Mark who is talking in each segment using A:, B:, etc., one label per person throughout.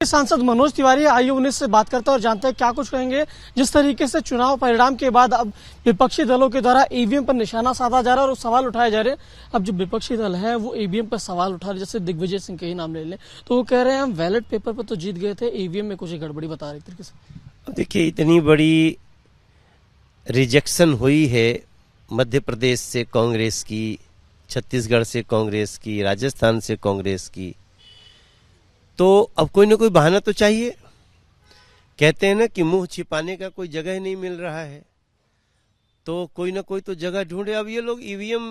A: सांसद मनोज तिवारी आइए उन्हीं से बात करते हैं और जानते हैं क्या कुछ कहेंगे। जिस तरीके से चुनाव परिणाम के बाद अब विपक्षी दलों के द्वारा ईवीएम पर निशाना साधा जा रहा है और सवाल उठाए जा रहे हैं। अब जो विपक्षी दल है वो ईवीएम पर सवाल उठा रहे, जैसे दिग्विजय सिंह के ही नाम ले लें तो वो कह रहे हैं हम बैलेट पेपर पर तो जीत गए थे, ईवीएम में कुछ गड़बड़ी बता रहे तरीके से।
B: देखिए, इतनी बड़ी रिजेक्शन हुई है मध्य प्रदेश से कांग्रेस की, छत्तीसगढ़ से कांग्रेस की, राजस्थान से कांग्रेस की, तो अब कोई ना कोई बहाना तो चाहिए। कहते हैं ना कि मुंह छिपाने का कोई जगह नहीं मिल रहा है, तो कोई ना कोई तो जगह ढूंढे। अब ये लोग ईवीएम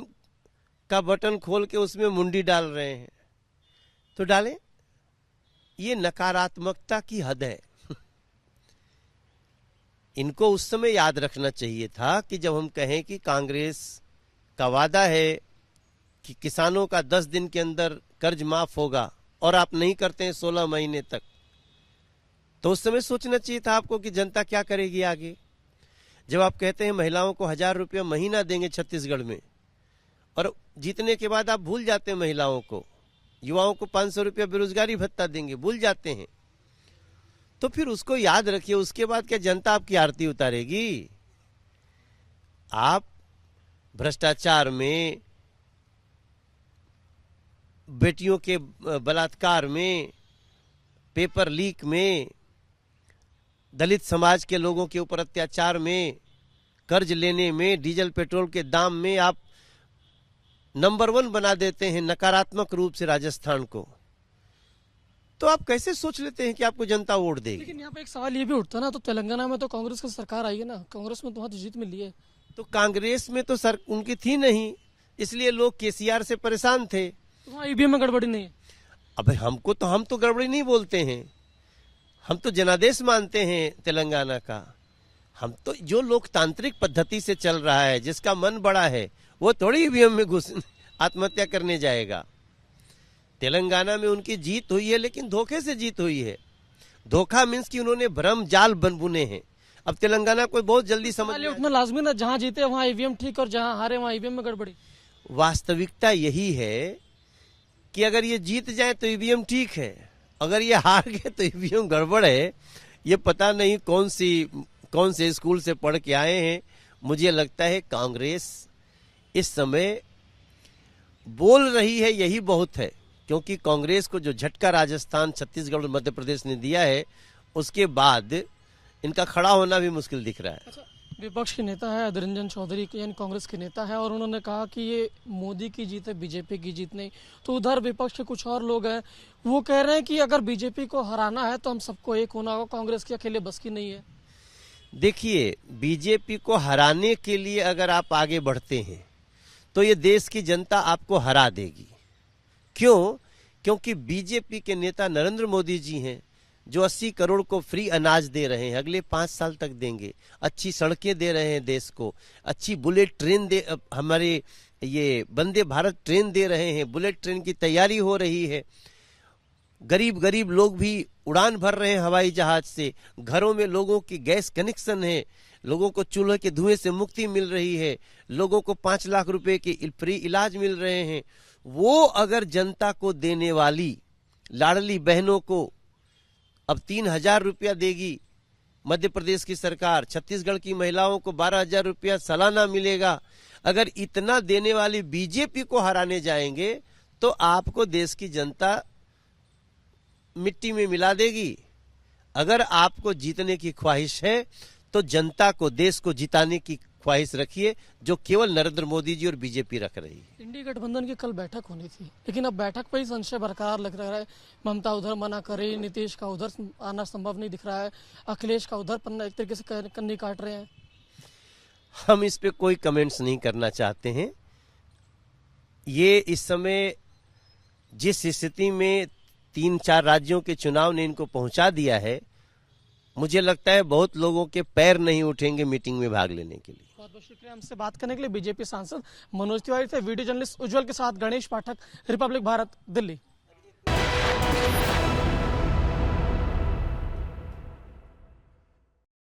B: का बटन खोल के उसमें मुंडी डाल रहे हैं, तो डालें। ये नकारात्मकता की हद है। इनको उस समय याद रखना चाहिए था कि जब हम कहें कि कांग्रेस का वादा है कि किसानों का 10 दिन के अंदर कर्ज माफ होगा और आप नहीं करते हैं 16 महीने तक, तो उस समय सोचना चाहिए था आपको कि जनता क्या करेगी आगे। जब आप कहते हैं महिलाओं को 1000 रुपया महीना देंगे छत्तीसगढ़ में, और जीतने के बाद आप भूल जाते हैं महिलाओं को, युवाओं को 500 रुपया बेरोजगारी भत्ता देंगे, भूल जाते हैं, तो फिर उसको याद रखिए। उसके बाद क्या जनता आपकी आरती उतारेगी? आप भ्रष्टाचार में, बेटियों के बलात्कार में, पेपर लीक में, दलित समाज के लोगों के ऊपर अत्याचार में, कर्ज लेने में, डीजल पेट्रोल के दाम में आप नंबर 1 बना देते हैं नकारात्मक रूप से राजस्थान को, तो आप कैसे सोच लेते हैं कि आपको जनता वोट देगी?
A: लेकिन यहाँ पे एक सवाल ये भी उठता है ना, तो तेलंगाना में तो कांग्रेस की सरकार आई है ना, कांग्रेस में तो वहाँ तो जीत मिली है।
B: तो कांग्रेस में तो सर उनकी थी नहीं, इसलिए लोग केसीआर से परेशान थे।
A: तो वहाँ ईवीएम में गड़बड़ी नहीं है।
B: अब हम तो गड़बड़ी नहीं बोलते हैं, हम तो जनादेश मानते हैं तेलंगाना का। हम तो जो लोकतांत्रिक पद्धति से चल रहा है, जिसका मन बड़ा है, वो थोड़ी ईवीएम में घुस आत्महत्या करने जाएगा। तेलंगाना में उनकी जीत हुई है, लेकिन धोखे से जीत हुई है। धोखा मीन्स कि उन्होंने भ्रम जाल बुने हैं। अब तेलंगाना कोई बहुत जल्दी समझ में
A: उतना लाजमी ना, जहाँ जीते वहाँ ईवीएम ठीक और जहाँ हारे वहाँ ईवीएम में गड़बड़ी।
B: वास्तविकता यही है कि अगर ये जीत जाए तो ईवीएम ठीक है, अगर ये हार गए तो ईवीएम गड़बड़ है। ये पता नहीं कौन से स्कूल से पढ़ के आए हैं। मुझे लगता है कांग्रेस इस समय बोल रही है, यही बहुत है, क्योंकि कांग्रेस को जो झटका राजस्थान, छत्तीसगढ़ और मध्य प्रदेश ने दिया है, उसके बाद इनका खड़ा होना भी मुश्किल दिख रहा है।
A: अच्छा, विपक्ष के नेता है अधीर रंजन चौधरी, यानी कांग्रेस के नेता है, और उन्होंने कहा कि ये मोदी की जीत है, बीजेपी की जीत नहीं। तो उधर विपक्ष के कुछ और लोग हैं, वो कह रहे हैं कि अगर बीजेपी को हराना है तो हम सबको एक होना होगा, कांग्रेस की अकेले बस की नहीं है।
B: देखिए, बीजेपी को हराने के लिए अगर आप आगे बढ़ते हैं तो ये देश की जनता आपको हरा देगी। क्यों? क्योंकि बीजेपी के नेता नरेंद्र मोदी जी हैं, जो 80 करोड़ को फ्री अनाज दे रहे हैं, अगले 5 साल तक देंगे। अच्छी सड़कें दे रहे हैं देश को, अच्छी बुलेट ट्रेन हमारे ये वंदे भारत ट्रेन दे रहे हैं, बुलेट ट्रेन की तैयारी हो रही है। गरीब लोग भी उड़ान भर रहे हैं हवाई जहाज से। घरों में लोगों की गैस कनेक्शन है, लोगों को चूल्हे के धुएं से मुक्ति मिल रही है, लोगों को 5 लाख रुपए के फ्री इलाज मिल रहे हैं। वो अगर जनता को देने वाली लाडली बहनों को अब 3000 रुपया देगी मध्य प्रदेश की सरकार, छत्तीसगढ़ की महिलाओं को 12,000 रुपया सालाना मिलेगा। अगर इतना देने वाली बीजेपी को हराने जाएंगे तो आपको देश की जनता मिट्टी में मिला देगी। अगर आपको जीतने की ख्वाहिश है तो जनता को, देश को जिताने की ख्वाहिश रखिए, जो केवल नरेंद्र मोदी जी और बीजेपी रख रही है।
A: इंडी गठबंधन की कल बैठक होनी थी, लेकिन अब बैठक पर ही संशय बरकरार लग रहा है। ममता उधर मना करे, नीतीश का उधर आना संभव नहीं दिख रहा है, अखिलेश का उधर पन्ना एक तरीके से कन्नी काट रहे हैं।
B: हम इस पे कोई कमेंट्स नहीं करना चाहते हैं। ये इस समय जिस स्थिति में 3-4 राज्यों के चुनाव ने इनको पहुंचा दिया है, मुझे लगता है बहुत लोगों के पैर नहीं उठेंगे मीटिंग में भाग लेने के लिए।
A: बहुत बहुत शुक्रिया हमसे बात करने के लिए। बीजेपी सांसद मनोज तिवारी थे। वीडियो जर्नलिस्ट उज्जवल के साथ गणेश पाठक, रिपब्लिक भारत, दिल्ली।